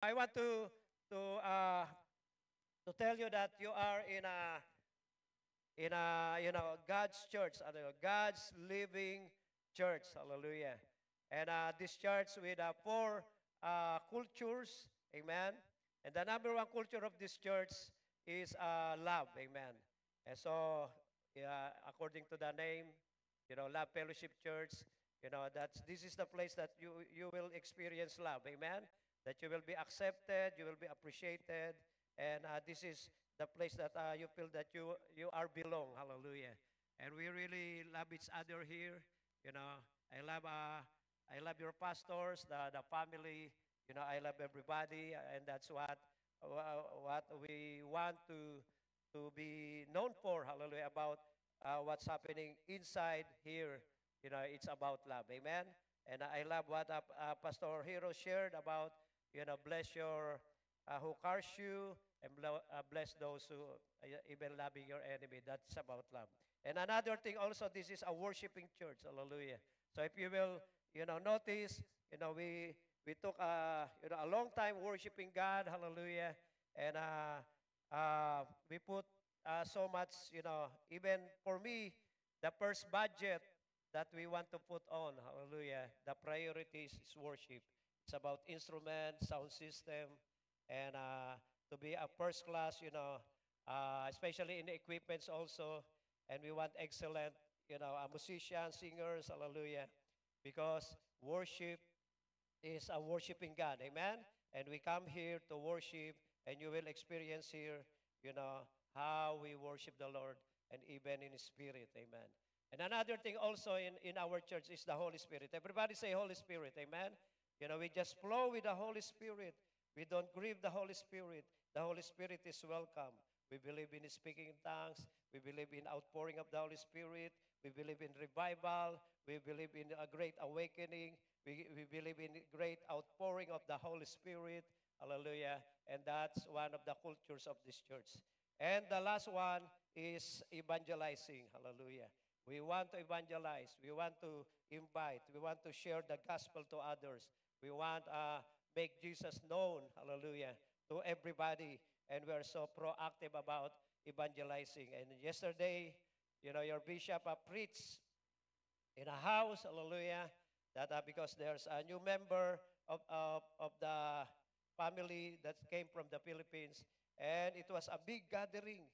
I want to uh, to tell you that you are in a God's church, God's living church. Hallelujah. And this church with four cultures. Amen. And the number one culture of this church is love. Amen. And so, yeah, according to the name, Love Fellowship Church, that's this is the place that you will experience love. Amen. That you will be accepted, you will be appreciated, and this is the place that you feel that you are belong. Hallelujah. And we really love each other here. You know, I love uh, I love your pastors, the family. I love everybody, and that's what we want to be known for. Hallelujah. About what's happening inside here. It's about love. Amen. And I love what Pastor Hero shared about. Bless your who curse you, and bless those who even loving your enemy. That's about love. And another thing also, this is a worshiping church. Hallelujah. So if you will, notice, we took a long time worshiping God. Hallelujah. And we put so much, even for me, the first budget that we want to put on, hallelujah, the priorities is worship. It's about instruments, sound system, and to be a first class, especially in the equipments also. And we want excellent, musicians, singers, hallelujah, because worship is a worshiping God, amen. And we come here to worship, and you will experience here, how we worship the Lord, and even in spirit, amen. And another thing also in our church is the Holy Spirit. Everybody say Holy Spirit, amen. We just flow with the Holy Spirit. We don't grieve the Holy Spirit. The Holy Spirit is welcome. We believe in speaking in tongues. We believe in outpouring of the Holy Spirit. We believe in revival. We believe in a great awakening. We believe in great outpouring of the Holy Spirit. Hallelujah. And that's one of the cultures of this church. And the last one is evangelizing. Hallelujah. We want to evangelize. We want to invite. We want to share the gospel to others. We want make Jesus known. Hallelujah. To everybody. And we are so proactive about evangelizing. And yesterday, your bishop preached in a house, hallelujah, that because there's a new member of the family that came from the Philippines, and it was a big gathering.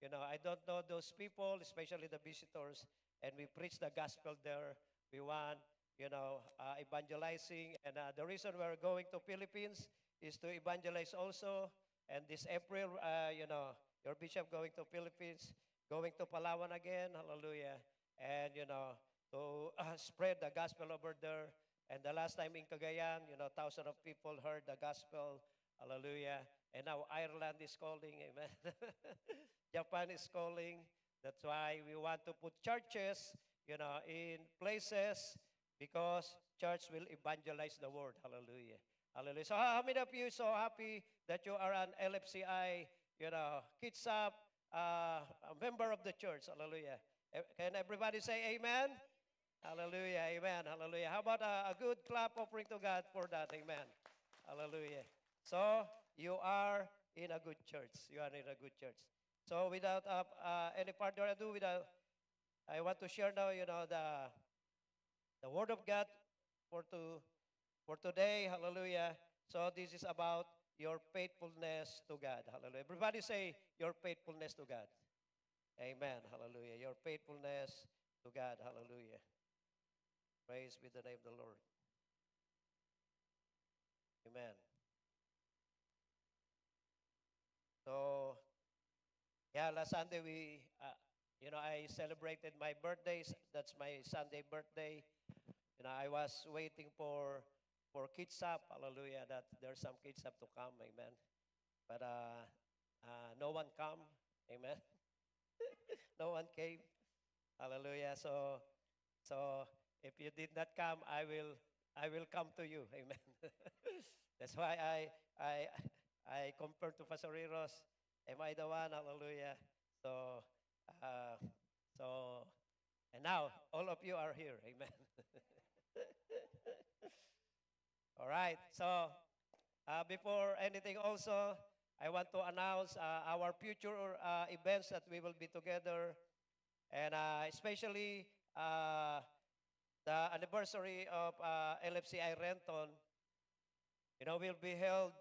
I don't know those people, especially the visitors, and we preach the gospel there. We want, evangelizing, and the reason we're going to Philippines is to evangelize also. And this April, your bishop going to Philippines, going to Palawan again, hallelujah, and to spread the gospel over there. And the last time in Cagayan, thousands of people heard the gospel. Hallelujah. And now Ireland is calling. Amen. Japan is calling. That's why we want to put churches, in places because church will evangelize the world. Hallelujah. Hallelujah. So how many of you so happy that you are an LFCI, Kids Up, a member of the church? Hallelujah. Can everybody say amen? Hallelujah, amen, hallelujah. How about a good clap offering to God for that? Amen. Hallelujah. So, you are in a good church. You are in a good church. So, without any further ado, I want to share now, the Word of God for today. Hallelujah. So, this is about your faithfulness to God. Hallelujah. Everybody say, your faithfulness to God. Amen. Hallelujah. Your faithfulness to God. Hallelujah. Praise be the name of the Lord. Amen. So, yeah, last Sunday I celebrated my birthdays. That's my Sunday birthday. I was waiting for Kids Up. Hallelujah. That there's some Kids Up to come. Amen. But no one come. Amen. No one came. Hallelujah. So if you did not come, I will come to you. Amen. That's why I I compared to Pasoriros. Am I the one? Hallelujah. So uh, so and now all of you are here. Amen. All right. So before anything also, I want to announce our future events that we will be together, and especially the anniversary of LFCI Renton, will be held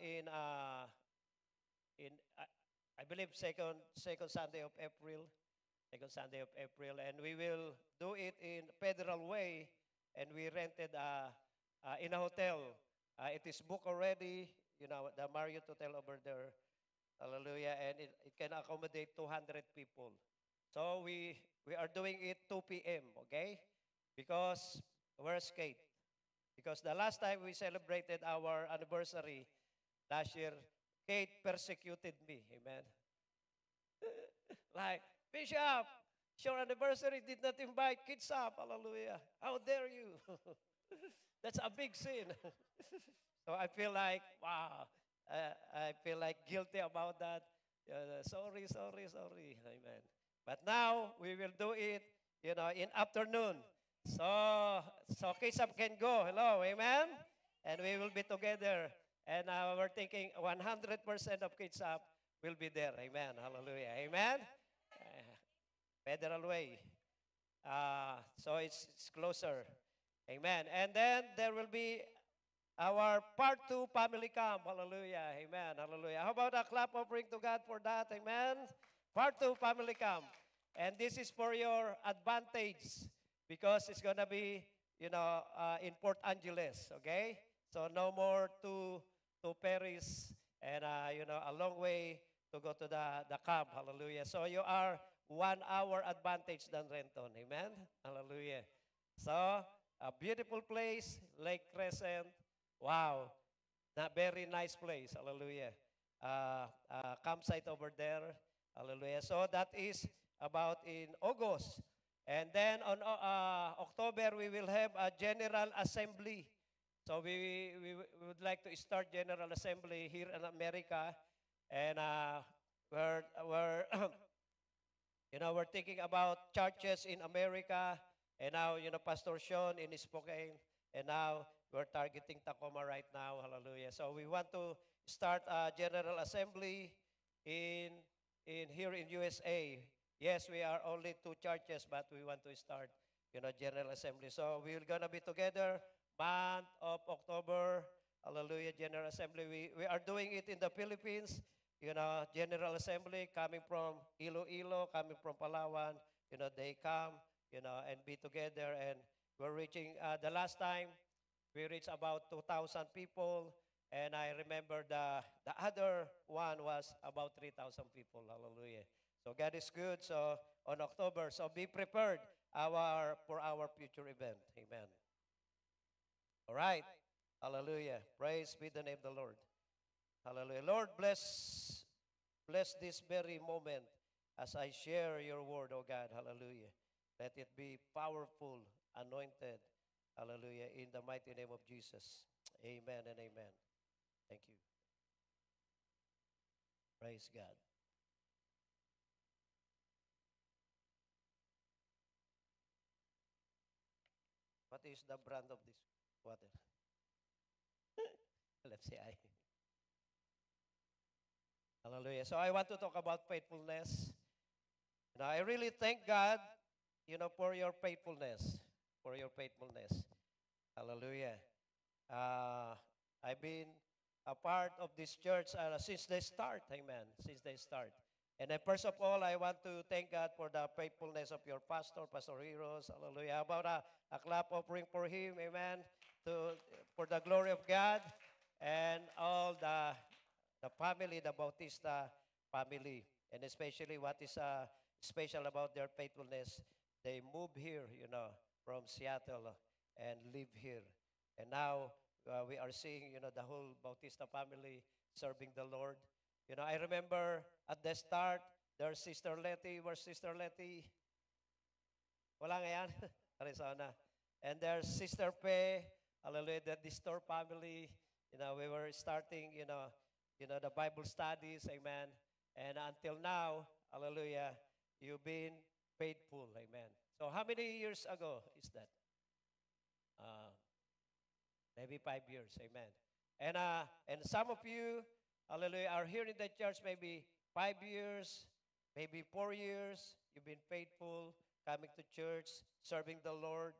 in I believe second Sunday of April, and we will do it in Federal Way, and we rented in a hotel. It is booked already, the Marriott Hotel over there. Hallelujah, and it can accommodate 200 people. So we are doing it 2 p.m. Okay, because where's Kate? Because the last time we celebrated our anniversary last year, Kate persecuted me. Amen. Like, Bishop, your anniversary did not invite kids up. Hallelujah. How dare you? That's a big sin. So I feel like, wow, I feel like guilty about that. Sorry, sorry, sorry. Amen. But now we will do it, in afternoon. So kids up can go. Hello, amen. And we will be together. And we're thinking 100% of kids up will be there. Amen. Hallelujah. Amen. Federal Way. So it's closer. Amen. And then there will be our part 2 family camp. Hallelujah. Amen. Hallelujah. How about a clap offering to God for that? Amen. Part 2 family camp. And this is for your advantage because it's going to be, in Port Angeles. Okay? So no more to Paris and, a long way to go to the camp. Hallelujah. So you are 1 hour advantage than Renton. Amen. Hallelujah. So a beautiful place, Lake Crescent. Wow. Very nice place. Hallelujah. Campsite over there. Hallelujah. So that is about in August. And then on October, we will have a General Assembly. So we would like to start General Assembly here in America. And we're we're thinking about churches in America. And now, Pastor Sean in Spokane. And now, we're targeting Tacoma right now. Hallelujah. So we want to start a General Assembly in here in USA. Yes, we are only 2 churches, but we want to start, General Assembly. So we're going to be together month of October. Hallelujah, General Assembly. We are doing it in the Philippines. General Assembly coming from Iloilo, coming from Palawan. They come, and be together. And we're reaching, the last time, we reached about 2,000 people. And I remember the other one was about 3,000 people. Hallelujah. So God is good. So on October, so be prepared for our future event. Amen. All right. Hallelujah. Praise be the name of the Lord. Hallelujah. Lord, bless this very moment as I share your word, oh God. Hallelujah. Let it be powerful, anointed. Hallelujah. In the mighty name of Jesus. Amen and amen. Thank you. Praise God. What is the brand of this water? Let's see. Hallelujah. So I want to talk about faithfulness. I really thank God, for your faithfulness. For your faithfulness. Hallelujah. I've been a part of this church since they start. Amen. Since they start. And then first of all, I want to thank God for the faithfulness of your pastor, Pastor Heroes. Hallelujah. How about a clap offering for him? Amen. For the glory of God and all the family, the Bautista family. And especially what is special about their faithfulness, they moved here, from Seattle and live here. And now we are seeing, the whole Bautista family serving the Lord. I remember at the start, there's Sister Letty. Where's Sister Letty? Wala nga yan. Arizona. And there's Sister Pe. Hallelujah. The Store family. We were starting, the Bible studies. Amen. And until now, hallelujah, you've been faithful. Amen. So how many years ago is that? Maybe 5 years. Amen. And some of you, hallelujah, are here in the church maybe 5 years, maybe 4 years. You've been faithful, coming to church, serving the Lord.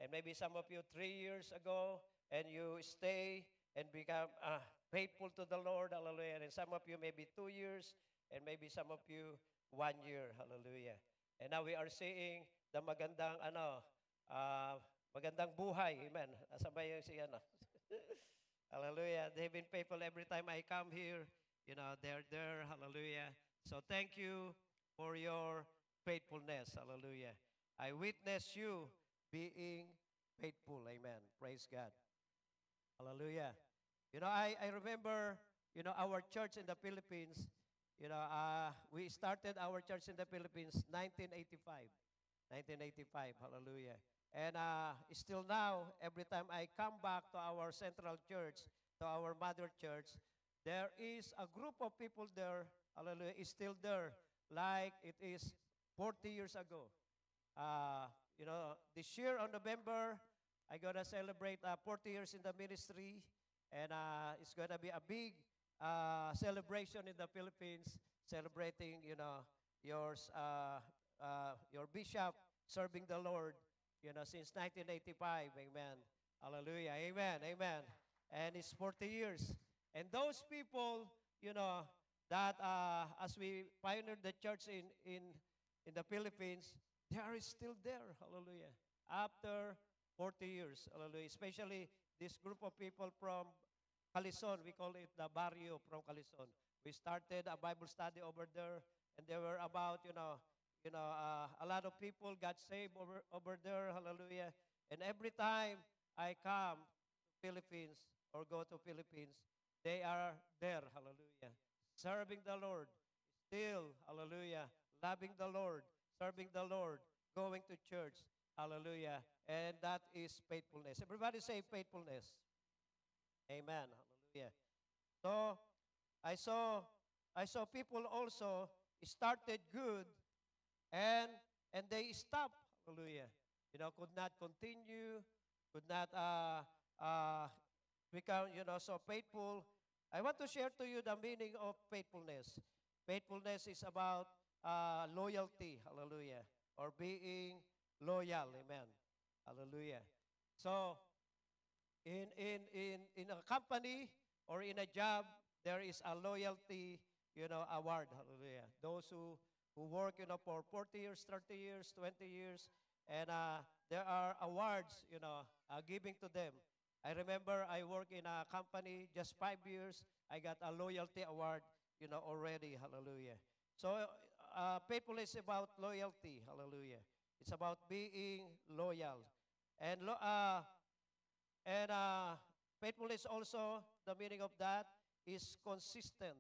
And maybe some of you 3 years ago, and you stay and become faithful to the Lord, hallelujah. And some of you maybe 2 years, and maybe some of you 1 year, hallelujah. And now we are seeing the magandang uh, magandang buhay, amen. Asa ba yung si ano? Hallelujah. They've been faithful every time I come here. You know, they're there. Hallelujah. So thank you for your faithfulness. Hallelujah. I witness you being faithful. Amen. Praise God. Hallelujah. You know, I remember, you know, our church in the Philippines, you know, we started our church in the Philippines 1985. 1985. Hallelujah. And still now, every time I come back to our central church, to our mother church, there is a group of people there, hallelujah, is still there, like it is 40 years ago. Uh, you know, this year on November, I gonna celebrate 40 years in the ministry, and it's gonna be a big celebration in the Philippines, celebrating, you know, your bishop serving the Lord, you know, since 1985. Amen. Hallelujah. Amen. Amen. And it's 40 years. And those people, you know, that as we pioneered the church in the Philippines, they are still there. Hallelujah. After 40 years. Hallelujah. Especially this group of people from Calison. We call it the barrio from Calison. We started a Bible study over there, and there were about, a lot of people got saved over there. Hallelujah. And every time I come to Philippines or go to Philippines, they are there. Hallelujah. Serving the Lord. Still, hallelujah. Loving the Lord. Serving the Lord. Going to church. Hallelujah. And that is faithfulness. Everybody say faithfulness. Amen. Hallelujah. So I saw people also started good, and they stopped. Hallelujah. You know, could not continue, could not uh, become, so faithful. I want to share to you the meaning of faithfulness. Faithfulness is about loyalty. Hallelujah. Or being loyal. Amen. Hallelujah. So in a company or in a job, there is a loyalty, award. Hallelujah. Those who work, for 40 years, 30 years, 20 years, and there are awards, giving to them. I remember I work in a company just 5 years. I got a loyalty award, already. Hallelujah. So faithfulness is about loyalty. Hallelujah. It's about being loyal. And faithfulness also, the meaning of that is consistent.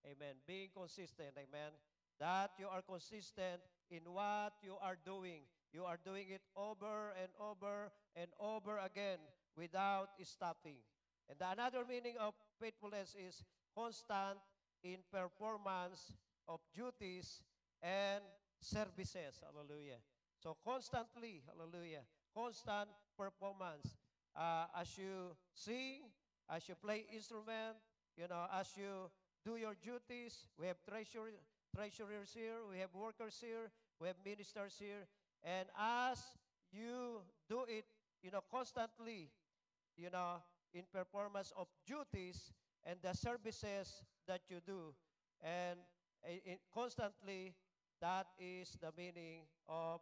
Amen. Being consistent. Amen. That you are consistent in what you are doing. You are doing it over and over and over again without stopping. And the another meaning of faithfulness is constant in performance of duties and services. Hallelujah. So constantly, hallelujah, constant performance. As you sing, as you play instrument, as you do your duties, we have treasurers here, we have workers here, we have ministers here, and as you do it, constantly, in performance of duties and the services that you do, and constantly, that is the meaning of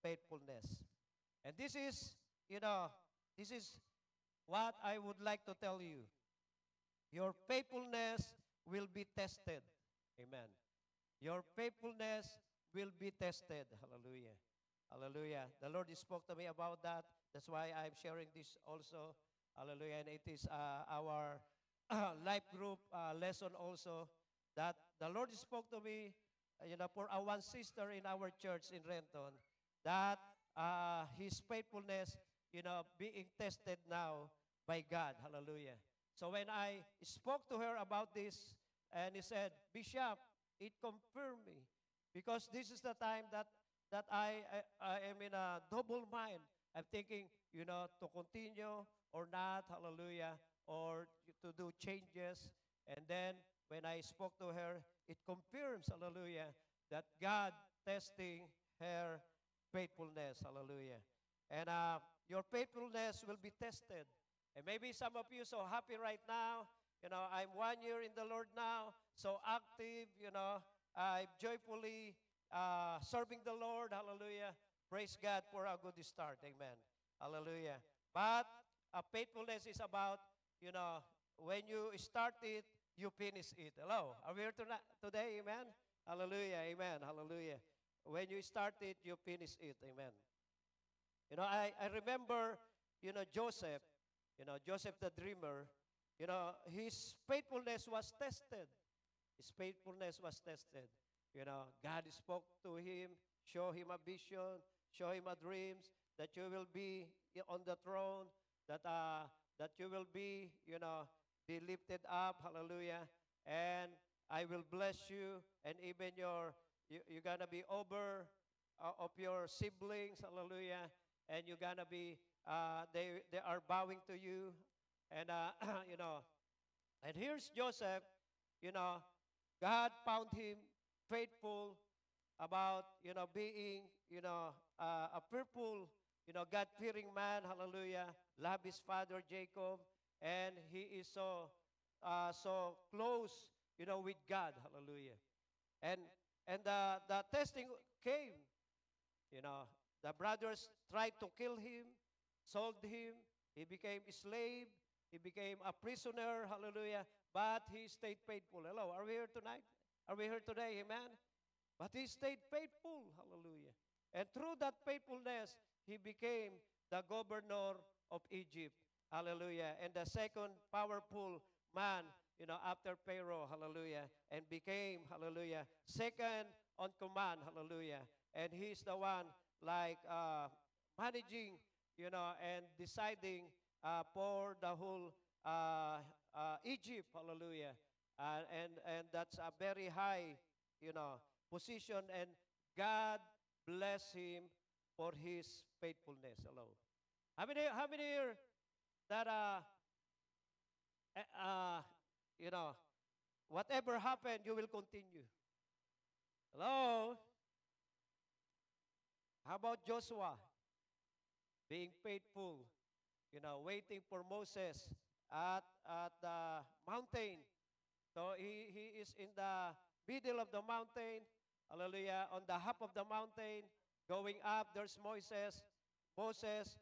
faithfulness. And this is what I would like to tell you. Your faithfulness will be tested. Amen. Your faithfulness will be tested. Hallelujah. Hallelujah. The Lord spoke to me about that. That's why I'm sharing this also. Hallelujah. And it is our life group lesson also, that the Lord spoke to me, for our one sister in our church in Renton, that his faithfulness, being tested now by God. Hallelujah. So when I spoke to her about this, and he said, Bishop, it confirmed me, because this is the time that I am in a double mind. I'm thinking, to continue or not. Hallelujah. or to do changes. And then when I spoke to her, it confirms, hallelujah, that God testing her faithfulness, hallelujah. And your faithfulness will be tested. And maybe some of you so happy right now. I'm 1 year in the Lord now, so active, I'm joyfully serving the Lord, hallelujah. Praise God for a good start, amen. Hallelujah. But faithfulness is about, you know, when you start it, you finish it. Hello, are we here today, amen? Hallelujah, amen, hallelujah. When you start it, you finish it, amen. I remember, Joseph, Joseph the dreamer, his faithfulness was tested. His faithfulness was tested. God spoke to him, show him a vision, show him a dreams that you will be on the throne, that you will be lifted up, hallelujah, and I will bless you, and even you're gonna be over of your siblings, hallelujah, and you're gonna be they are bowing to you, and you know, and here's Joseph, you know, God found him faithful about, being, a fearful, God-fearing man, hallelujah, love his father Jacob, and he is so close, with God, hallelujah. And the testing came, you know, the brothers tried to kill him, sold him, he became a slave, he became a prisoner, hallelujah, but he stayed faithful. Hello, are we here tonight? Are we here today? Amen? But he stayed faithful, hallelujah. And through that faithfulness, he became the governor of Egypt, hallelujah. And the second powerful man, after Pharaoh, hallelujah, and became, hallelujah, second on command, hallelujah. And he's the one like managing, and deciding for the whole Egypt, hallelujah. And that's a very high, position, and God bless him for his faithfulness. Hello. How many here that eh, uh, you know, whatever happened, you will continue. Hello. How about Joshua being faithful? Waiting for Moses at the mountain. So he is in the middle of the mountain. Hallelujah. On the top of the mountain, going up, there's Moses. Moses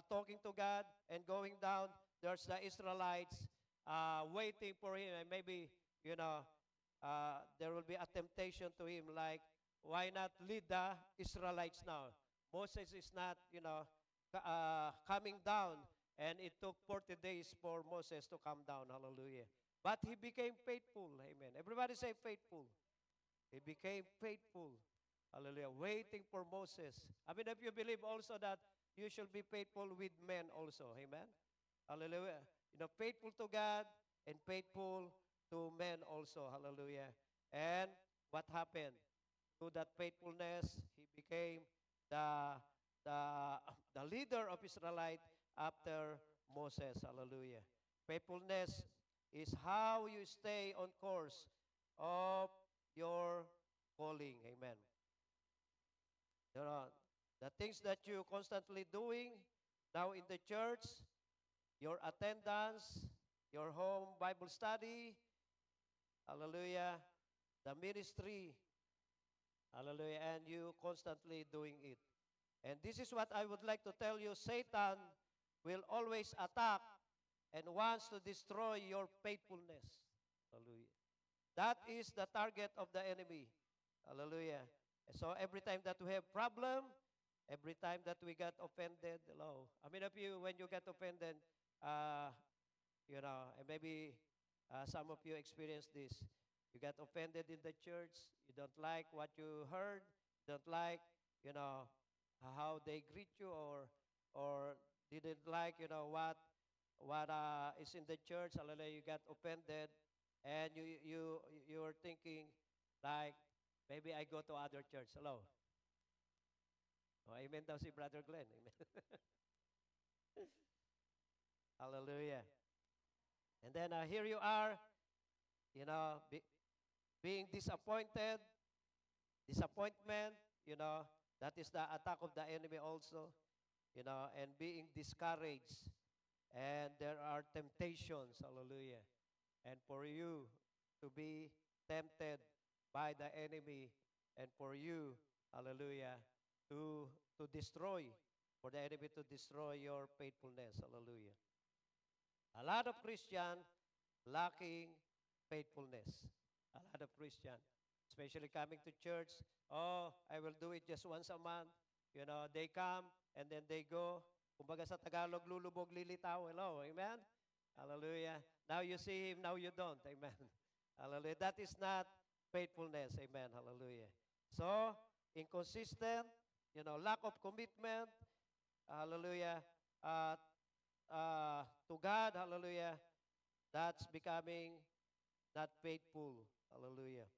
talking to God, and going down, there's the Israelites waiting for him. And maybe, there will be a temptation to him, like, why not lead the Israelites now? Moses is not, coming down, and it took 40 days for Moses to come down. Hallelujah. But he became faithful. Amen. Everybody say faithful. He became faithful. Hallelujah. Waiting for Moses. I mean, if you believe also that you should be faithful with men also. Amen. Hallelujah. Faithful to God and faithful to men also. Hallelujah. And what happened? Through that faithfulness, he became the, the, the leader of Israelite after Moses. Hallelujah. Faithfulness is how you stay on course of your calling. Amen. You know, the things that you constantly doing now in the church, your attendance, your home Bible study, hallelujah, the ministry, hallelujah, and you constantly doing it. And this is what I would like to tell you. Satan will always attack and wants to destroy your faithfulness. Hallelujah. That is the target of the enemy. Hallelujah. So every time that we have problem, every time that we got offended, hello. I mean, of you, when you get offended, uh, and maybe some of you experience this. You got offended in the church. You don't like what you heard. Don't like, how they greet you, or didn't like, what is in the church. Hallelujah. You got offended, and you were thinking, like, maybe I go to other church. Hello. Oh, amen daw si Brother Glenn. Amen. Hallelujah. And then here you are, being disappointed, disappointment, that is the attack of the enemy also, and being discouraged. And there are temptations, hallelujah. And for you to be tempted by the enemy, and for you, hallelujah, to destroy, for the enemy to destroy your faithfulness, hallelujah. A lot of Christian lacking faithfulness. A lot of Christian, especially coming to church, oh, I will do it just once a month. They come and then they go. Kumbaga sa Tagalog, lulubog, lilitaw. Hello, amen? Hallelujah. Now you see him, now you don't. Amen. Hallelujah. That is not faithfulness. Amen. Hallelujah. So, inconsistent, lack of commitment. Hallelujah. Uh, to God, hallelujah. That's becoming not faithful. Hallelujah.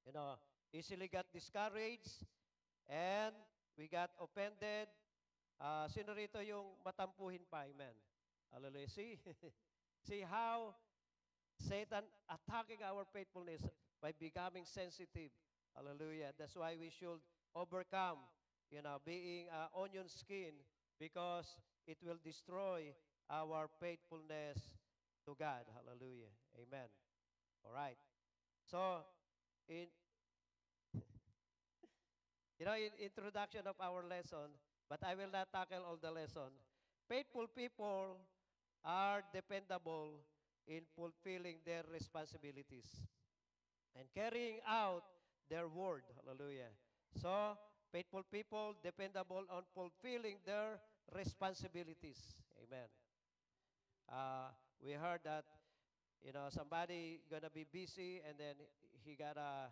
You know, Easily got discouraged and we got offended. Sino rito yung matampuhin pa? Amen. Hallelujah. See? See how Satan attacking our faithfulness by becoming sensitive. Hallelujah. That's why we should overcome, being onion skin because it will destroy our faithfulness to God. Hallelujah. Amen. All right. So, in in introduction of our lesson, but I will not tackle all the lesson. Faithful people are dependable in fulfilling their responsibilities and carrying out their word. Hallelujah. So, faithful people dependable on fulfilling their responsibilities. Amen. We heard that somebody gonna be busy and then he got a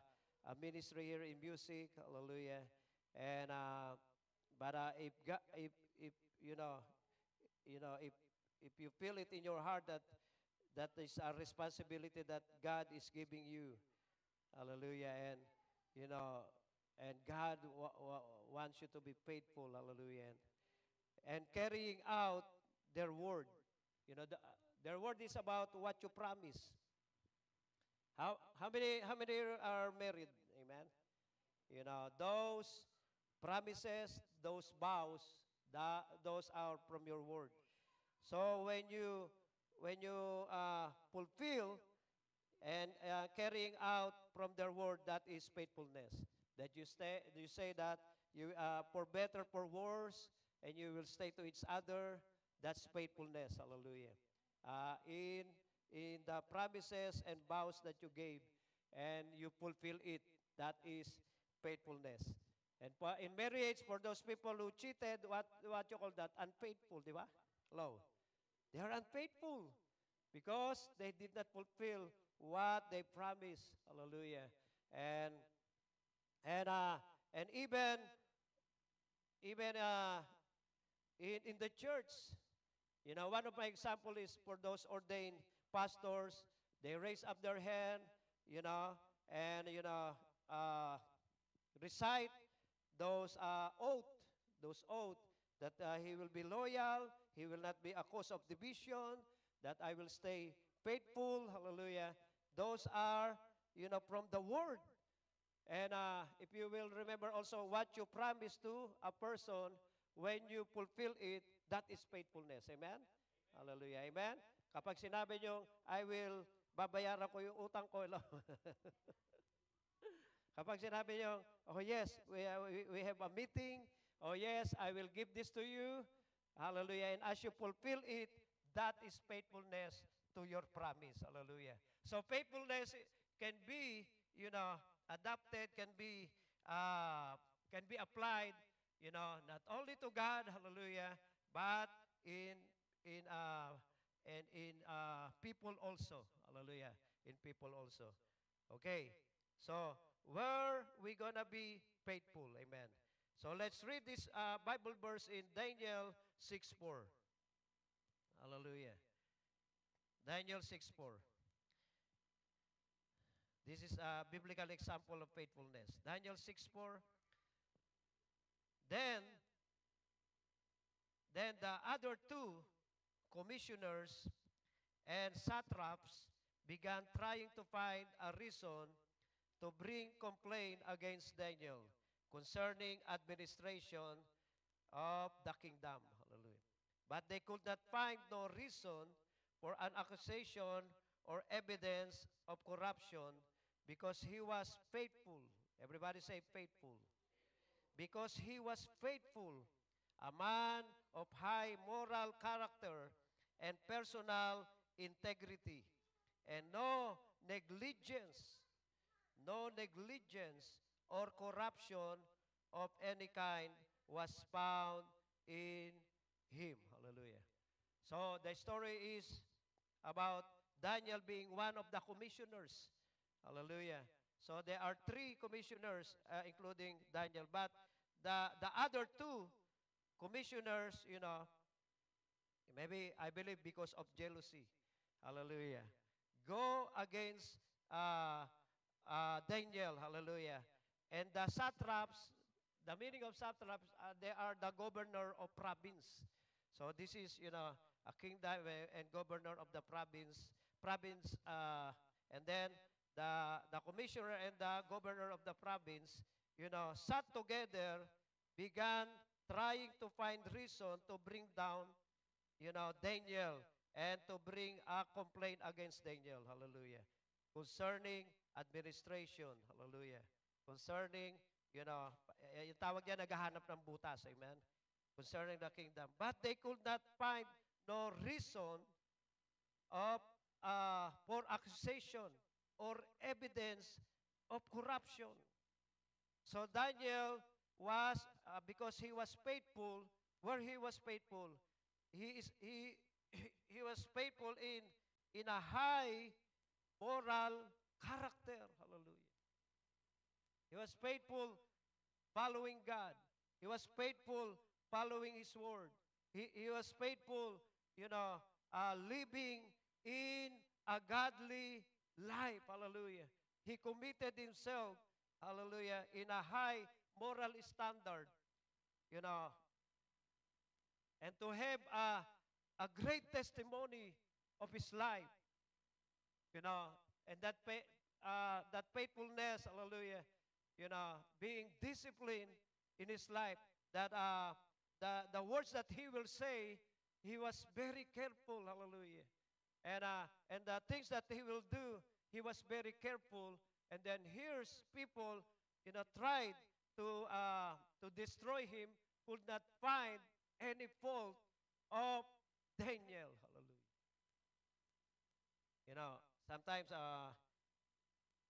ministry here in music. Hallelujah. And but if if you feel it in your heart that that is a responsibility that God is giving you. Hallelujah. You know, and God wants you to be faithful. Hallelujah. And carrying out their word. Their word is about what you promise. How many are married? Amen. Those promises, those vows, those are from your word. So when you fulfill and carrying out from their word, that is faithfulness. That you say that you for better, for worse, and you will stay to each other. That's faithfulness. Hallelujah. In the promises and vows that you gave, and you fulfill it. That is faithfulness. And in marriage, for those people who cheated, what you call that? Unfaithful, di ba? Hello. They are unfaithful because they did not fulfill what they promised. Hallelujah. And and uh, and even in the church, one of my example is for those ordained pastors. They raise up their hand, and uh, recite those oath that he will be loyal, he will not be a cause of division, that I will stay faithful. Hallelujah. Those are, from the word. And if you will remember also what you promise to a person, when you fulfill it, that is faithfulness. Amen? Hallelujah. Amen? Kapag sinabi nyo, I will, babayaran ko yung utang ko. Kapag sinabi nyo, oh yes, we have a meeting. Oh yes, I will give this to you. Hallelujah. And as you fulfill it, that is faithfulness to your promise. Hallelujah. So faithfulness can be, adapted, can be applied, not only to God, hallelujah, but in and in people also. Hallelujah. In people also. Okay. So, where we gonna be faithful? Amen. So, let's read this Bible verse in Daniel 6:4. Hallelujah. Daniel 6:4. This is a biblical example of faithfulness. Daniel 6:4. Then, then the other two commissioners and satraps began trying to find a reason to bring complaint against Daniel concerning administration of the kingdom. Hallelujah. But they could not find no reason for an accusation or evidence of corruption because he was faithful. Everybody say faithful. Because he was faithful, a man of high moral character and personal integrity, and no negligence or corruption of any kind was found in him. Hallelujah. So the story is about Daniel being one of the commissioners. Hallelujah. So there are three commissioners, including Daniel. But the other two commissioners, maybe I believe because of jealousy. Hallelujah. Go against Daniel. Hallelujah. And the satraps, the meaning of satraps, they are the governor of province. So this is, a kingdom and governor of the province, and then the commissioner and the governor of the province, sat together, began trying to find reason to bring down, Daniel, and to bring a complaint against Daniel. Hallelujah. Concerning administration. Hallelujah. Concerning, yung tawag yan, naghahanap ng butas. Amen. Concerning the kingdom. But they could not find no reason of for accusation or evidence of corruption. So Daniel was, because he was faithful, where he was faithful, he was faithful in a high moral character. Hallelujah. He was faithful following God. He was faithful following His word. He was faithful, living in a godly life. Hallelujah. He committed himself, hallelujah, in a high moral standard, and to have a great testimony of his life, and that faithfulness, hallelujah, being disciplined in his life, that the words that he will say, he was very careful, hallelujah. And the things that he will do, he was very careful. And then here's people, tried to destroy him, could not find any fault of Daniel, hallelujah. Sometimes,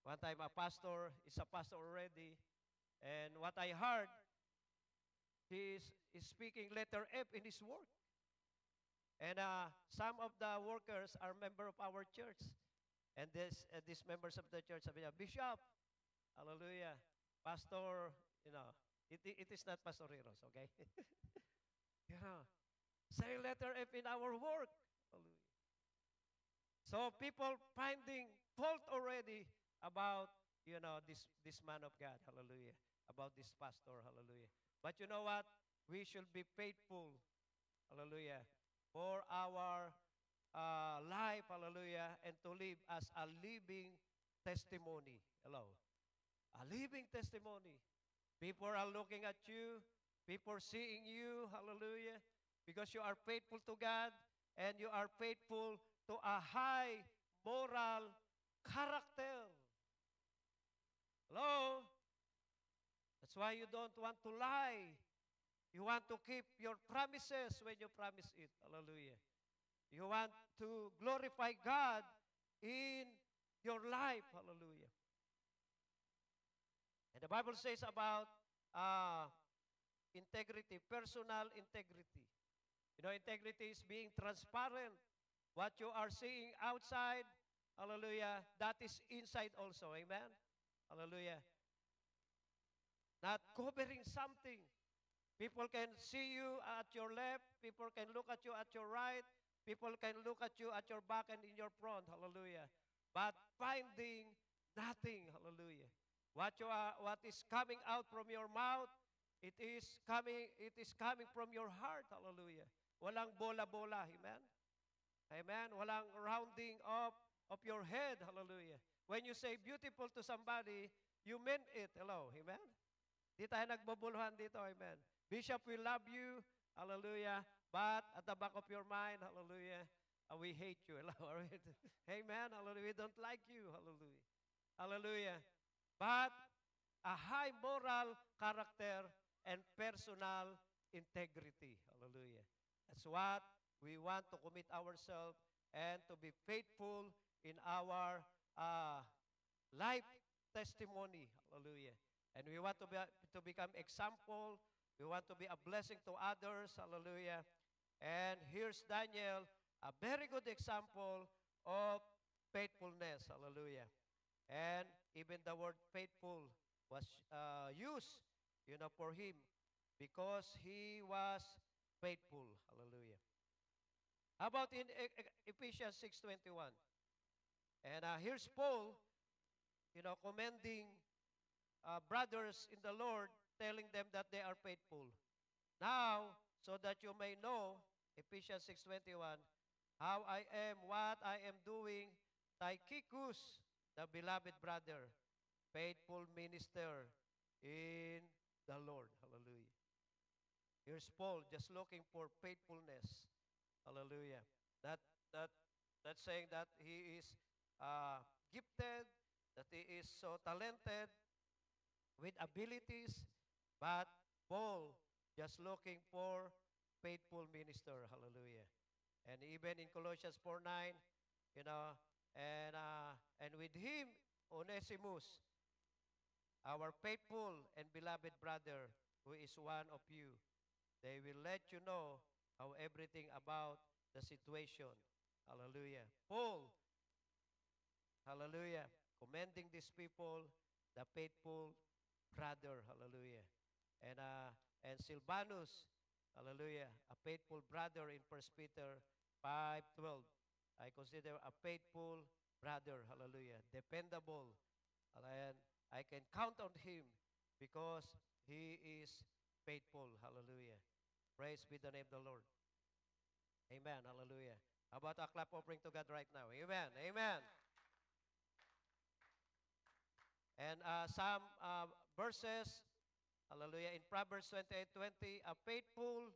one time a pastor is a pastor already, and what I heard, he is speaking letter F in his work. And some of the workers are member of our church. And these members of the church sabi niya, Bishop, hallelujah, Pastor, it is not Pastor Riros, okay? Say letter F in our work. Hallelujah. So people finding fault already about, this man of God, hallelujah, about this pastor, hallelujah. But you know what? We should be faithful, hallelujah, for our life, hallelujah, and to live as a living testimony. Hello. A living testimony. People are looking at you. People are seeing you, hallelujah, because you are faithful to God and you are faithful to a high moral character. Hello? That's why you don't want to lie. You want to keep your promises when you promise it. Hallelujah. You want to glorify God in your life. Hallelujah. And the Bible says about integrity, personal integrity. Integrity is being transparent. What you are seeing outside, hallelujah, that is inside also. Amen? Hallelujah. Not covering something. People can see you at your left. People can look at you at your right. People can look at you at your back and in your front. Hallelujah. But finding nothing. Hallelujah. What is coming out from your mouth, it is coming from your heart. Hallelujah. Walang bola-bola. Amen? Amen. Walang rounding up of your head. Hallelujah. When you say beautiful to somebody, you mean it. Hello. Amen. Di tayo nagbubuluhan dito. Amen. Bishop, we love you. Hallelujah. But at the back of your mind, hallelujah, we hate you. Hello. Amen. Hallelujah. We don't like you. Hallelujah. Hallelujah. But a high moral character and personal integrity. Hallelujah. That's what we want to commit ourselves and to be faithful in our uh, life testimony. Hallelujah. And we want to become example. We want to be a blessing to others. Hallelujah. And here's Daniel, a very good example of faithfulness. Hallelujah. And even the word faithful was used, for him because he was faithful. Hallelujah. How about in Ephesians 6:21? And here's Paul, commending brothers in the Lord, telling them that they are faithful. Now, so that you may know, Ephesians 6:21, how I am, what I am doing, Tychicus, the beloved brother, faithful minister in the Lord. Hallelujah. Here's Paul just looking for faithfulness. Hallelujah. That that that's saying that he is gifted, that he is so talented with abilities, but Paul just looking for faithful minister. Hallelujah. And even in Colossians 4:9, you know, and with him, Onesimus, our faithful and beloved brother, who is one of you, they will let you know how everything about the situation. Hallelujah. Paul, hallelujah, commending these people, the faithful brother. Hallelujah. And and Silvanus, hallelujah, a faithful brother in First Peter 5:12. I consider a faithful brother. Hallelujah. Dependable. And I can count on him because he is faithful. Hallelujah. Praise be the name of the Lord. Amen. Hallelujah. How about a clap offering to God right now? Amen. Amen. And some verses, hallelujah, in Proverbs 28:20, a faithful,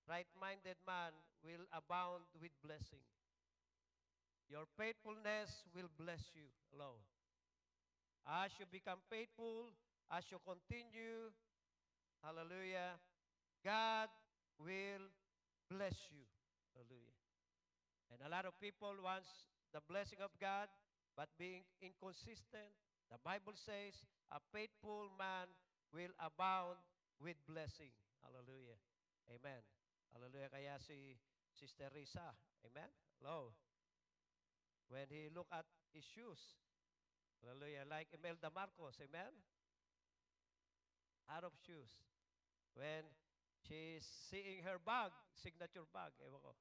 right-minded man will abound with blessing. Your faithfulness will bless you. Hello. As you become faithful, as you continue, hallelujah, God will bless you. Hallelujah. And a lot of people wants the blessing of God, but being inconsistent. The Bible says, a faithful man will abound with blessing. Hallelujah. Amen. Hallelujah. Kaya si Sister Risa, amen? Hello. When he look at his shoes, hallelujah, like Imelda Marcos, amen? Out of shoes. When she's seeing her bag, signature bag, ewan ko.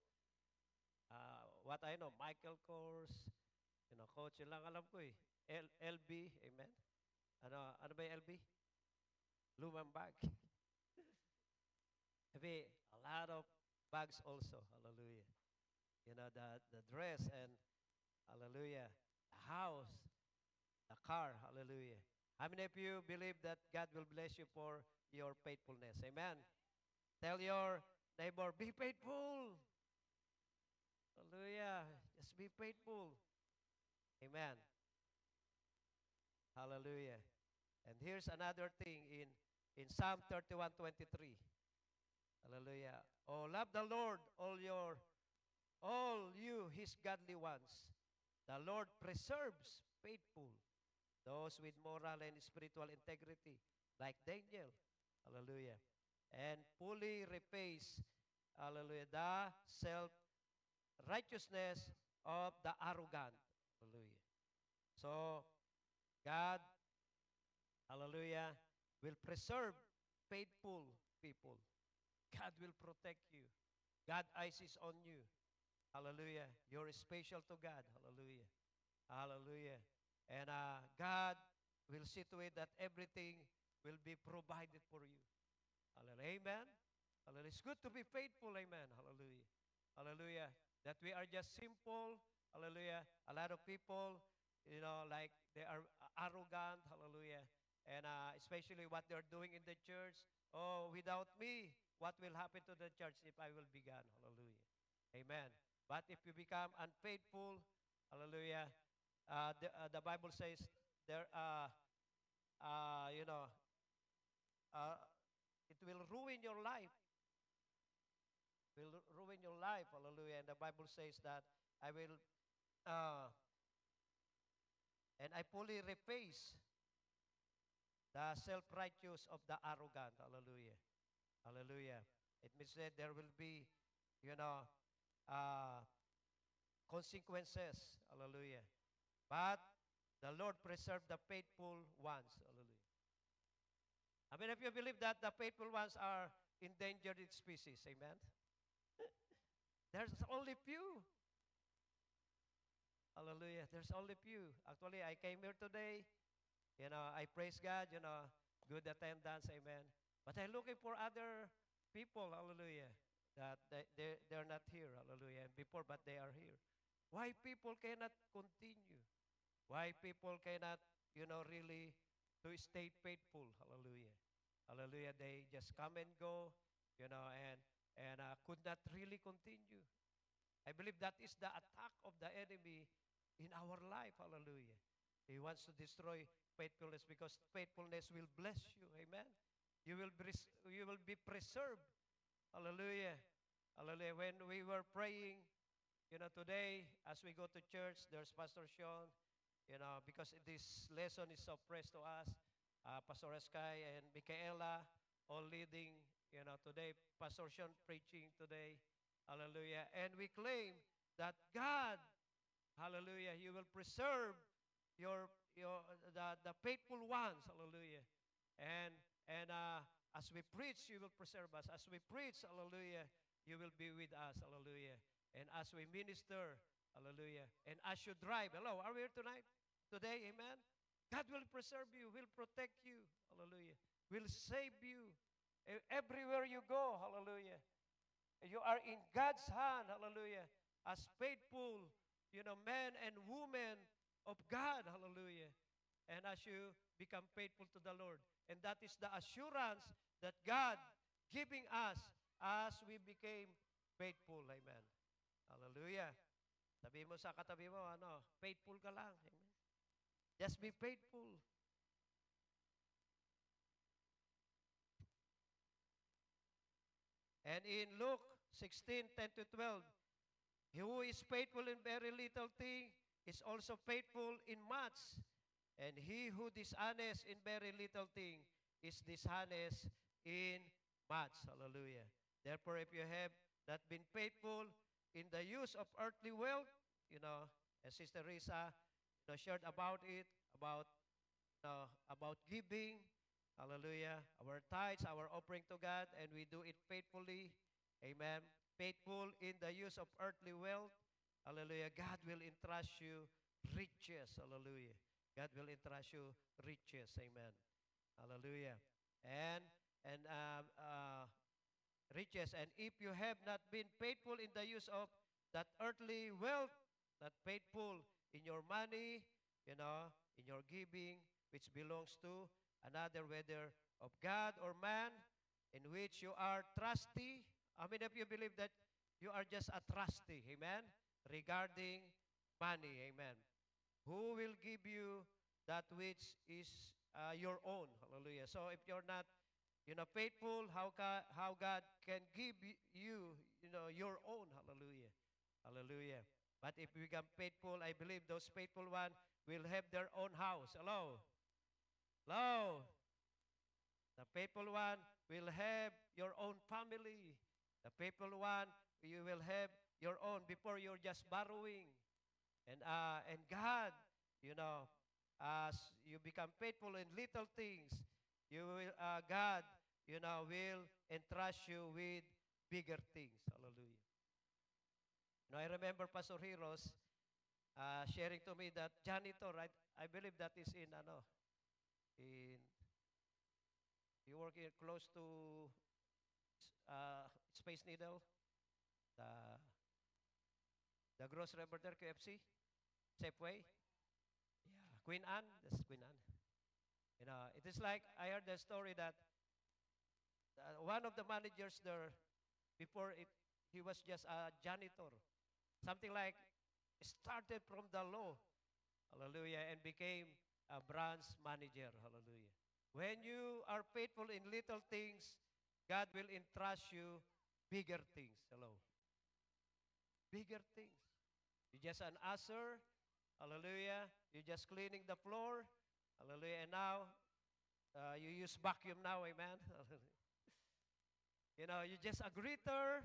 What I know, Michael Kors, Coach, yun lang alam ko eh. LB, amen? Ano ba yung LB? Lumang bag. Maybe a lot of bags also, hallelujah. The dress and, hallelujah, the house, the car, hallelujah. How many of you believe that God will bless you for your faithfulness? Amen. Tell your neighbor, be faithful. Hallelujah. Just be faithful. Amen. Hallelujah. And here's another thing in Psalm 31:23. Hallelujah. Oh, love the Lord, all you, his godly ones. The Lord preserves faithful, those with moral and spiritual integrity, like Daniel. Hallelujah. And fully repays, hallelujah, the self-righteousness of the arrogant. Hallelujah. So, God, hallelujah, will preserve faithful people. God will protect you. God eyes is on you. Hallelujah. You're special to God. Hallelujah. Hallelujah. And God will see to it that everything will be provided for you. Hallelujah. Amen. Hallelujah. It's good to be faithful. Amen. Hallelujah. Hallelujah. that we are just simple. Hallelujah. A lot of people, like they are arrogant. Hallelujah. And especially what they're doing in the church. Oh, without me, what will happen to the church if I will be gone? Hallelujah. Amen. But if you become unfaithful, hallelujah, the Bible says there, you know, uh, it will ruin your life. Will ruin your life. Hallelujah. And the Bible says that I will, uh, and I fully replace the self-righteous of the arrogant. Hallelujah. Hallelujah. It means that there will be, you know, uh, consequences. Hallelujah. But the Lord preserved the faithful ones. Hallelujah. I mean, if you believe that the faithful ones are endangered species, amen? There's only few. Hallelujah. There's only few. Actually, I came here today. I praise God, good attendance, amen. But I'm looking for other people, hallelujah, that they're not here, hallelujah, and before, but they are here. Why people cannot continue? Why people cannot, really to stay faithful, hallelujah. Hallelujah. They just come and go, and could not really continue. I believe that is the attack of the enemy in our life. Hallelujah. He wants to destroy faithfulness because faithfulness will bless you. Amen. You will be preserved. Hallelujah. Hallelujah. When we were praying, today as we go to church, there's Pastor Sean, because this lesson is so precious to us. Pastor Eskai and Michaela all leading, today. Pastor Sean preaching today. Hallelujah. And we claim that God, hallelujah, you will preserve the faithful ones, hallelujah. And as we preach, you will preserve us. As we preach, hallelujah, you will be with us, hallelujah. And as we minister, hallelujah, and as you drive, hello, are we here tonight? Today, amen? God will preserve you, will protect you, hallelujah, will save you everywhere you go, hallelujah. You are in God's hand, hallelujah, as faithful, men and women of God, hallelujah. And as you become faithful to the Lord. And that is the assurance that God giving us as we became faithful, amen. Hallelujah. Sabi mo sa katabi mo, faithful ka lang, amen. Just be faithful. And in Luke 16:10-12, he who is faithful in very little thing is also faithful in much. And he who dishonest in very little thing is dishonest in much. Hallelujah. Therefore, if you have not been faithful in the use of earthly wealth, as Sister Risa, shared about it, about giving, hallelujah, our tithes, our offering to God, and we do it faithfully. Amen. Faithful in the use of earthly wealth. Hallelujah. God will entrust you riches. Hallelujah. God will entrust you riches. Amen. Hallelujah. And riches. And if you have not been faithful in the use of that earthly wealth, not faithful in your money, in your giving, which belongs to another, whether of God or man, in which you are trusty. How many of you believe that you are just a trustee? Amen? Regarding money. Amen. Who will give you that which is your own? Hallelujah. So if you're not, faithful, how God can give you, your own? Hallelujah. Hallelujah. But if we become faithful, I believe those faithful ones will have their own house. Hello. Hello. The faithful one will have your own family. The faithful one, you will have your own before you're just borrowing. And God, as you become faithful in little things, God, will entrust you with bigger things. Hallelujah. I remember Pastor Heroes sharing to me that janitor, right? I believe that is in you work here close to Space Needle, the The grocery over there, KFC, Safeway. Yeah, Queen Anne. That's Queen Anne. It is like I heard the story that one of the managers there before it, he was just a janitor, something like started from the low, hallelujah, and became a branch manager, hallelujah. When you are faithful in little things, God will entrust you bigger things. Hello, bigger things. You just an usher, hallelujah. You just cleaning the floor, hallelujah. And now you use vacuum now, amen. You just a greeter.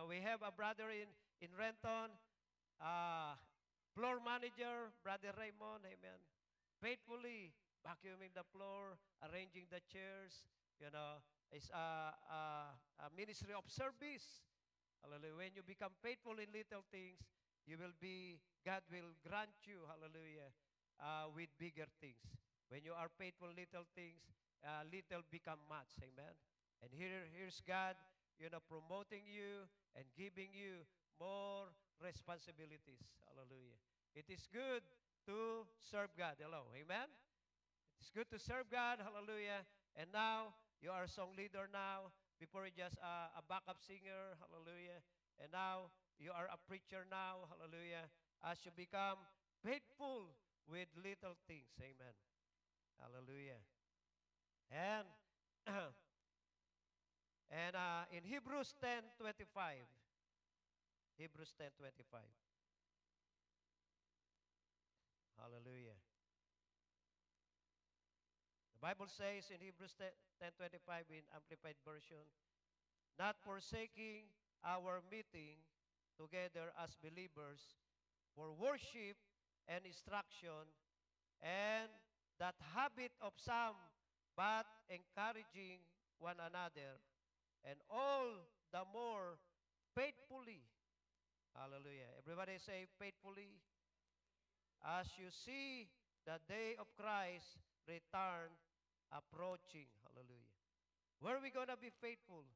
We have a brother in Renton, uh, floor manager, Brother Raymond, amen. Faithfully vacuuming the floor, arranging the chairs, is a ministry of service. Hallelujah. When you become faithful in little things, God will grant you, hallelujah, with bigger things. When you are faithful in little things, little become much, amen. And here's God, promoting you and giving you more responsibilities. Hallelujah. It is good to serve God. Hello. Amen. It's good to serve God. Hallelujah. And now, you are a song leader now. Before you just a backup singer. Hallelujah. And now, you are a preacher now. Hallelujah. As you become faithful with little things. Amen. Hallelujah. And in Hebrews 10:25, Hebrews 10:25. Hallelujah. The Bible says in Hebrews 10:25 in Amplified Version, not forsaking our meeting together as believers for worship and instruction, and that habit of some, but encouraging one another, and all the more faithfully. Hallelujah. Everybody say faithfully. As you see the day of Christ return approaching. Hallelujah. Where are we going to be faithful?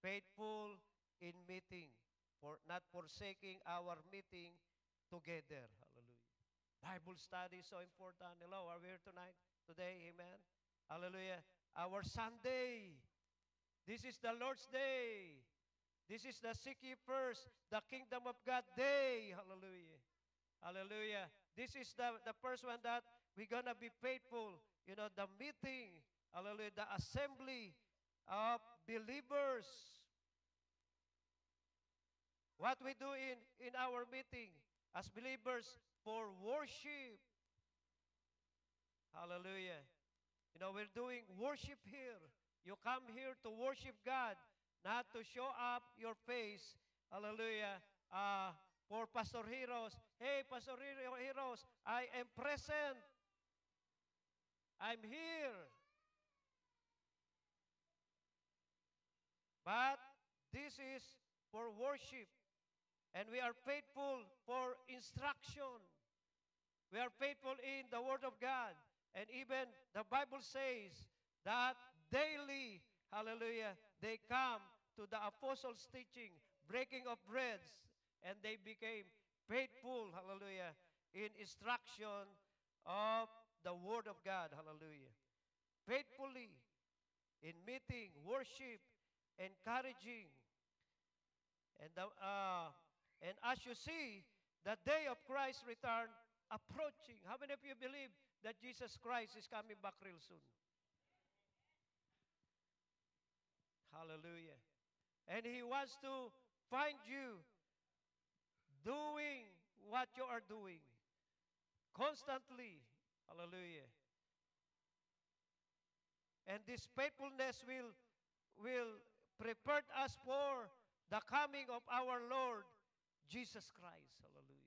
Faithful in meeting, for not forsaking our meeting together. Hallelujah. Bible study is so important. Hello, are we here tonight? Today, amen. Hallelujah. Our Sunday. This is the Lord's day. This is the seek ye first, the kingdom of God day. Hallelujah. Hallelujah. This is the first one that we're going to be faithful. The meeting. Hallelujah. The assembly of believers. What we do in our meeting as believers for worship. Hallelujah. We're doing worship here. You come here to worship God, not to show up your face. Hallelujah. For Pastor Heroes. Hey, Pastor Heroes, I am present. I'm here. But this is for worship. And we are faithful for instruction. We are faithful in the Word of God. And even the Bible says that daily, hallelujah, they come to the apostles' teaching, breaking of breads, and they became faithful, hallelujah, in instruction of the Word of God, hallelujah. Faithfully in meeting, worship, encouraging. And as you see, the day of Christ's return approaching. How many of you believe that Jesus Christ is coming back real soon? Hallelujah. And He wants to find you doing what you are doing constantly. Hallelujah. And this faithfulness will prepare us for the coming of our Lord Jesus Christ. Hallelujah.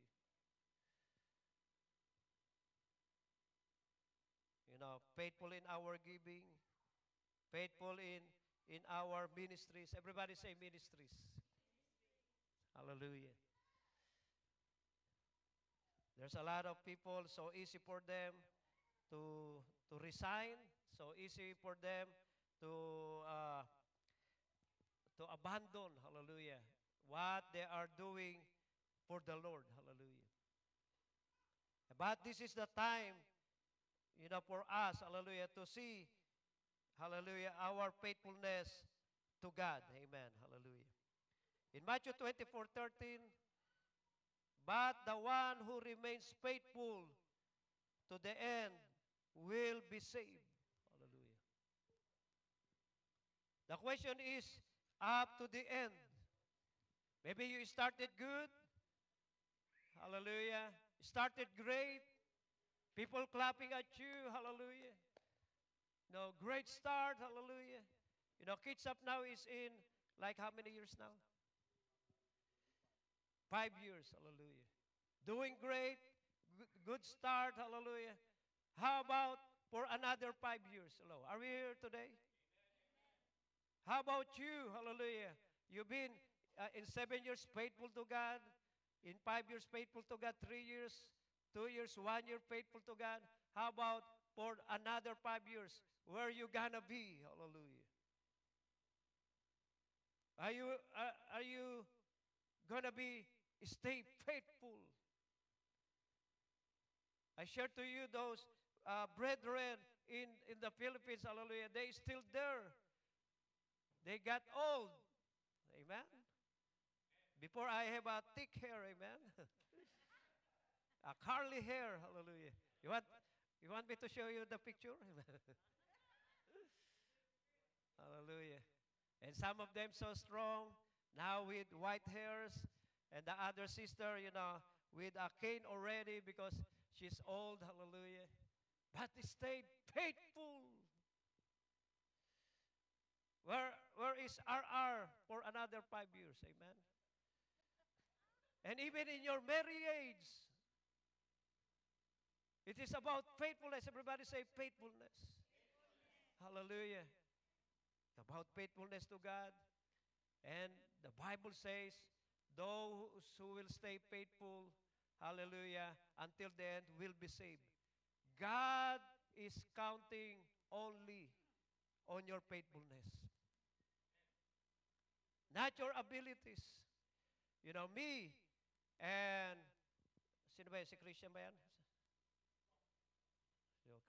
Faithful in our giving, faithful in our ministries. Everybody say ministries. Hallelujah. There's a lot of people, so easy for them to resign, so easy for them to abandon, hallelujah, what they are doing for the Lord. Hallelujah. But this is the time, for us, hallelujah, to see, hallelujah, our faithfulness to God. Amen. Hallelujah. In Matthew 24:13, but the one who remains faithful to the end will be saved. Hallelujah. The question is, up to the end. Maybe you started good. Hallelujah. Started great. People clapping at you. Hallelujah. Great start. Hallelujah. Kids Up now is in like how many years now? 5 years. Hallelujah. Doing great. Good start. Hallelujah. How about for another 5 years? Hello. Are we here today? How about you? Hallelujah. You've been in 7 years faithful to God. In 5 years faithful to God. 3 years, 2 years, 1 year faithful to God. How about for another 5 years? Where you gonna be? Hallelujah. Are you gonna stay faithful? I share to you those brethren in the Philippines, hallelujah, they still there. They got old. Amen. Before I have a thick hair, amen. A curly hair, hallelujah. You want me to show you the picture? Hallelujah. And some of them so strong, now with white hairs, and the other sister, with a cane already because she's old, hallelujah. But stayed faithful. Where is RR for another 5 years? Amen. And even in your marriage, it is about faithfulness. Everybody say faithfulness. Hallelujah. About faithfulness to God. And the Bible says, those who will stay faithful, hallelujah, until the end will be saved. God is counting only on your faithfulness. Not your abilities. Me and, sino ba yun? Si Christian ba yan?